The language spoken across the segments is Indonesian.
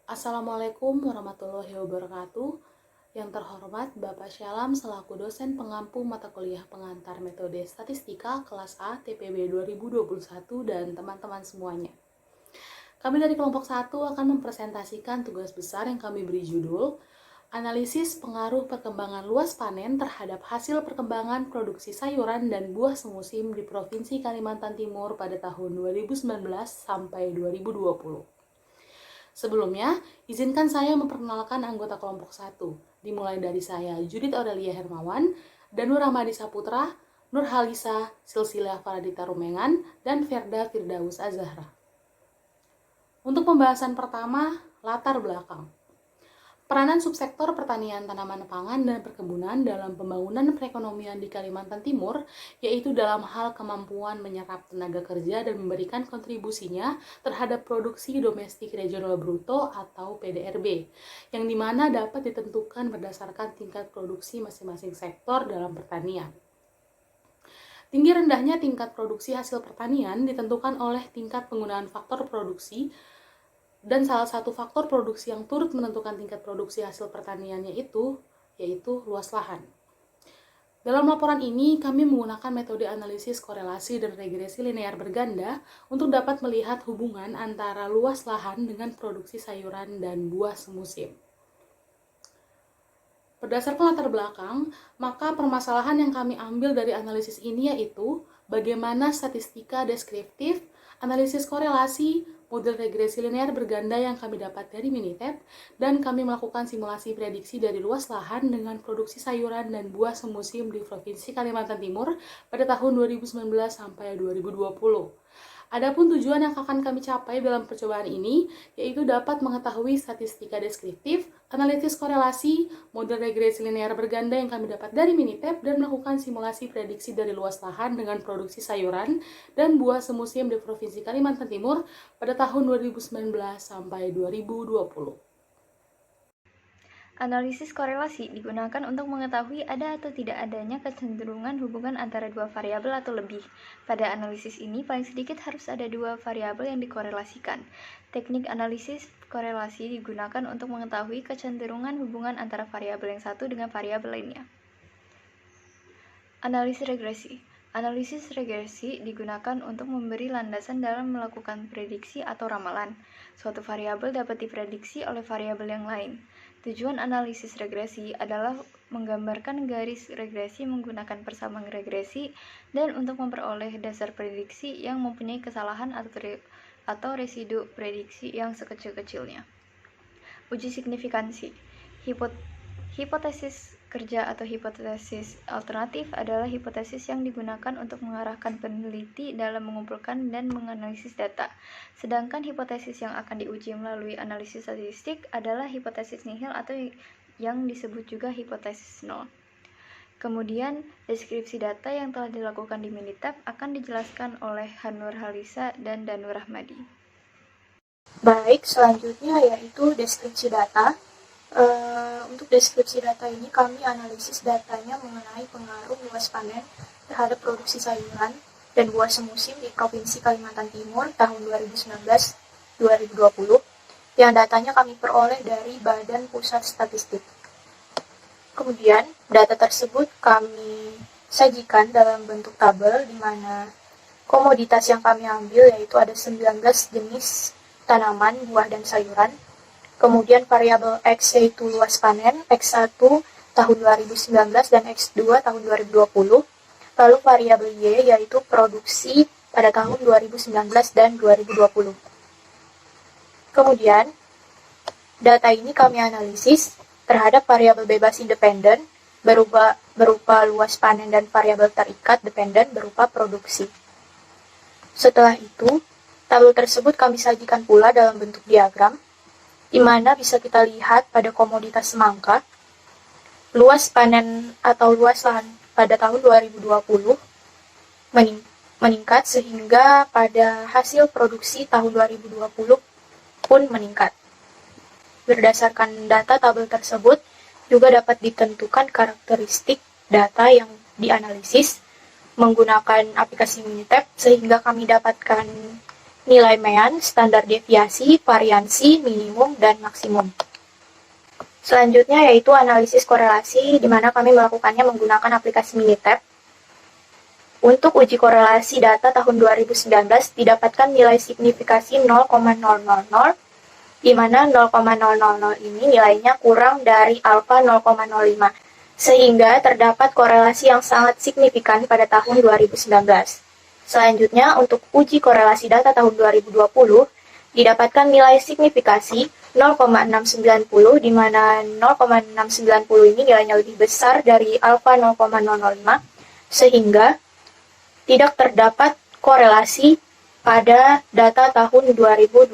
Assalamualaikum warahmatullahi wabarakatuh. Yang terhormat Bapak Syalam selaku dosen pengampu mata kuliah pengantar metode statistika kelas A TPB 2021 dan teman-teman semuanya. Kami dari kelompok 1 akan mempresentasikan tugas besar yang kami beri judul Analisis pengaruh perkembangan luas panen terhadap hasil perkembangan produksi sayuran dan buah semusim di Provinsi Kalimantan Timur pada tahun 2019 sampai 2020. Sebelumnya, izinkan saya memperkenalkan anggota kelompok 1, dimulai dari saya Judith Aurelia Hermawan, Danur Rahmadi Saputra, Nur Halisa, Silsilah Faradita Rumengan, dan Ferda Firdaus Azahra. Untuk pembahasan pertama, latar belakang. Peranan subsektor pertanian tanaman pangan dan perkebunan dalam pembangunan perekonomian di Kalimantan Timur, yaitu dalam hal kemampuan menyerap tenaga kerja dan memberikan kontribusinya terhadap produksi domestik regional bruto atau PDRB, yang dimana dapat ditentukan berdasarkan tingkat produksi masing-masing sektor dalam pertanian. Tinggi rendahnya tingkat produksi hasil pertanian ditentukan oleh tingkat penggunaan faktor produksi, dan salah satu faktor produksi yang turut menentukan tingkat produksi hasil pertaniannya yaitu luas lahan. Dalam laporan ini, kami menggunakan metode analisis korelasi dan regresi linear berganda untuk dapat melihat hubungan antara luas lahan dengan produksi sayuran dan buah semusim. Berdasarkan latar belakang, maka permasalahan yang kami ambil dari analisis ini yaitu bagaimana statistika deskriptif, analisis korelasi, model regresi linear berganda yang kami dapat dari Minitab, dan kami melakukan simulasi prediksi dari luas lahan dengan produksi sayuran dan buah semusim di Provinsi Kalimantan Timur pada tahun 2019 sampai 2020. Adapun tujuan yang akan kami capai dalam percobaan ini, yaitu dapat mengetahui statistika deskriptif, analisis korelasi, model regresi linear berganda yang kami dapat dari Minitab, dan melakukan simulasi prediksi dari luas lahan dengan produksi sayuran dan buah semusim di Provinsi Kalimantan Timur pada tahun 2019 sampai 2020. Analisis korelasi digunakan untuk mengetahui ada atau tidak adanya kecenderungan hubungan antara dua variabel atau lebih. Pada analisis ini, paling sedikit harus ada dua variabel yang dikorelasikan. Teknik analisis korelasi digunakan untuk mengetahui kecenderungan hubungan antara variabel yang satu dengan variabel lainnya. Analisis regresi. Analisis regresi digunakan untuk memberi landasan dalam melakukan prediksi atau ramalan. Suatu variabel dapat diprediksi oleh variabel yang lain. Tujuan analisis regresi adalah menggambarkan garis regresi menggunakan persamaan regresi dan untuk memperoleh dasar prediksi yang mempunyai kesalahan atau residu prediksi yang sekecil-kecilnya. Uji signifikansi. Hipotesis kerja atau hipotesis alternatif adalah hipotesis yang digunakan untuk mengarahkan peneliti dalam mengumpulkan dan menganalisis data. Sedangkan hipotesis yang akan diuji melalui analisis statistik adalah hipotesis nihil atau yang disebut juga hipotesis nol. Kemudian, deskripsi data yang telah dilakukan di Minitab akan dijelaskan oleh Nur Halisa dan Danur Rahmadi. Baik, selanjutnya yaitu deskripsi data. Untuk deskripsi data ini kami analisis datanya mengenai pengaruh luas panen terhadap produksi sayuran dan buah semusim di Provinsi Kalimantan Timur tahun 2019-2020 yang datanya kami peroleh dari Badan Pusat Statistik. Kemudian, data tersebut kami sajikan dalam bentuk tabel di mana komoditas yang kami ambil yaitu ada 19 jenis tanaman, buah, dan sayuran. Kemudian variabel X yaitu luas panen, X1 tahun 2019 dan X2 tahun 2020. Lalu variabel Y yaitu produksi pada tahun 2019 dan 2020. Kemudian, data ini kami analisis terhadap variabel bebas independen berupa luas panen dan variabel terikat dependen berupa produksi. Setelah itu, tabel tersebut kami sajikan pula dalam bentuk diagram, di mana bisa kita lihat pada komoditas semangka, luas panen atau luas lahan pada tahun 2020 meningkat sehingga pada hasil produksi tahun 2020 pun meningkat. Berdasarkan data tabel tersebut, juga dapat ditentukan karakteristik data yang dianalisis menggunakan aplikasi Minitab sehingga kami dapatkan nilai mean, standar deviasi, variansi, minimum, dan maksimum. Selanjutnya yaitu analisis korelasi, di mana kami melakukannya menggunakan aplikasi Minitab. Untuk uji korelasi data tahun 2019 didapatkan nilai signifikasi 0,000, di mana 0,000 ini nilainya kurang dari alfa 0,05, sehingga terdapat korelasi yang sangat signifikan pada tahun 2019. Selanjutnya, untuk uji korelasi data tahun 2020, didapatkan nilai signifikasi 0,690, di mana 0,690 ini nilainya lebih besar dari alfa 0,005, sehingga tidak terdapat korelasi pada data tahun 2020.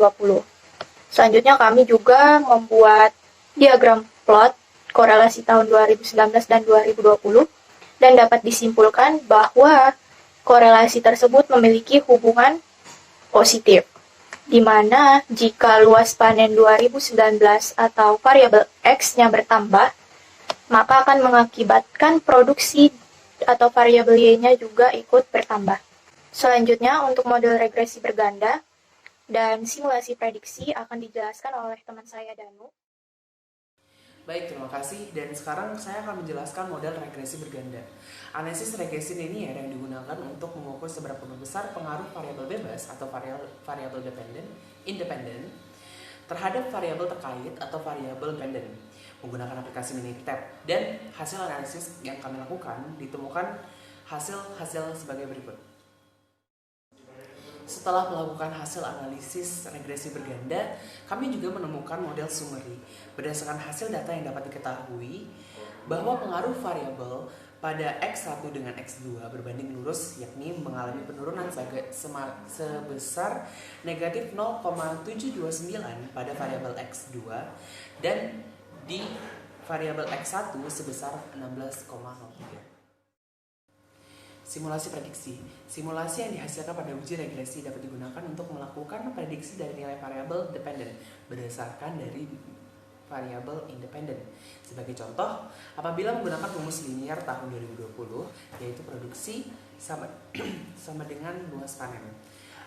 Selanjutnya kami juga membuat diagram plot korelasi tahun 2019 dan 2020 dan dapat disimpulkan bahwa korelasi tersebut memiliki hubungan positif, di mana jika luas panen 2019 atau variabel X-nya bertambah, maka akan mengakibatkan produksi atau variabel Y-nya juga ikut bertambah. Selanjutnya, untuk model regresi berganda dan simulasi prediksi akan dijelaskan oleh teman saya Danu. Baik, terima kasih. Dan sekarang saya akan menjelaskan model regresi berganda. Analisis regresi linear yang digunakan untuk mengukur seberapa besar pengaruh variabel bebas atau variabel independen terhadap variabel terkait atau variabel dependen menggunakan aplikasi Minitab. Dan hasil analisis yang kami lakukan ditemukan hasil-hasil sebagai berikut. Setelah melakukan hasil analisis regresi berganda, kami juga menemukan model summary. Berdasarkan hasil data yang dapat diketahui bahwa pengaruh variabel pada X1 dengan X2 berbanding lurus, yakni mengalami penurunan sebesar negatif 0,729 pada variabel X2 dan di variabel X1 sebesar 16,03. Simulasi prediksi. Simulasi yang dihasilkan pada uji regresi dapat digunakan untuk melakukan prediksi dari nilai variabel dependen berdasarkan dari variabel independen. Sebagai contoh, apabila menggunakan rumus linear tahun 2020, yaitu produksi sama dengan luas panen.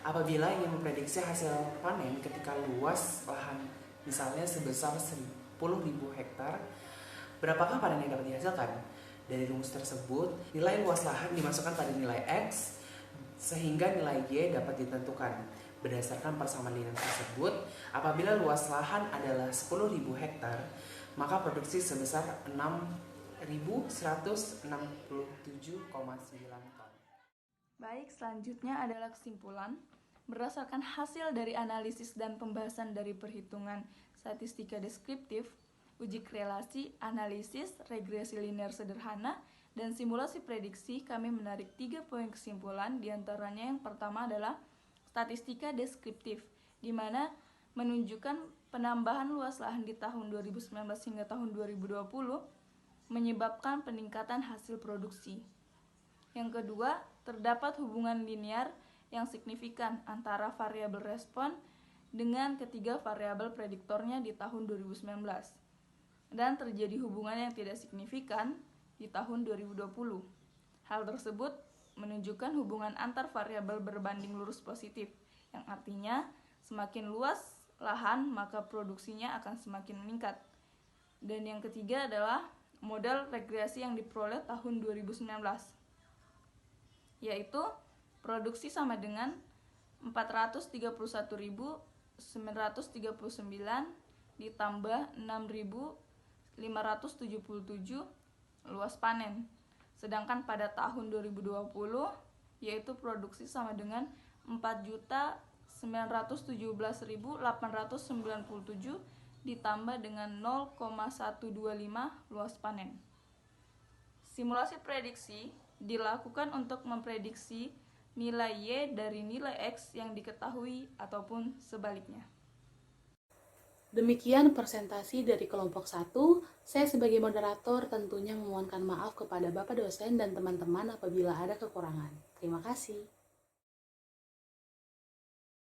Apabila ingin memprediksi hasil panen ketika luas lahan misalnya sebesar 10.000 hektar, berapakah panen yang dapat dihasilkan? Dari rumus tersebut, nilai luas lahan dimasukkan pada nilai X, sehingga nilai Y dapat ditentukan. Berdasarkan persamaan linear tersebut, apabila luas lahan adalah 10.000 hektar, maka produksi sebesar 6.167,9 ton. Baik, selanjutnya adalah kesimpulan. Berdasarkan hasil dari analisis dan pembahasan dari perhitungan statistika deskriptif, uji korelasi, analisis, regresi linear sederhana, dan simulasi prediksi, kami menarik 3 poin kesimpulan. Diantaranya yang pertama adalah statistika deskriptif, di mana menunjukkan penambahan luas lahan di tahun 2019 hingga tahun 2020 menyebabkan peningkatan hasil produksi. Yang kedua, terdapat hubungan linear yang signifikan antara variabel respon dengan ketiga variabel prediktornya di tahun 2019. Dan terjadi hubungan yang tidak signifikan di tahun 2020. Hal tersebut menunjukkan hubungan antar variabel berbanding lurus positif, yang artinya semakin luas lahan maka produksinya akan semakin meningkat. Dan yang ketiga adalah model regresi yang diperoleh tahun 2019, yaitu produksi sama dengan 431.939 ditambah 6.577 luas panen. Sedangkan pada tahun 2020 yaitu produksi sama dengan 4.917.897 ditambah dengan 0,125 luas panen. Simulasi prediksi dilakukan untuk memprediksi nilai Y dari nilai X yang diketahui ataupun sebaliknya. Demikian presentasi dari kelompok 1. Saya sebagai moderator tentunya memohonkan maaf kepada Bapak dosen dan teman-teman apabila ada kekurangan. Terima kasih.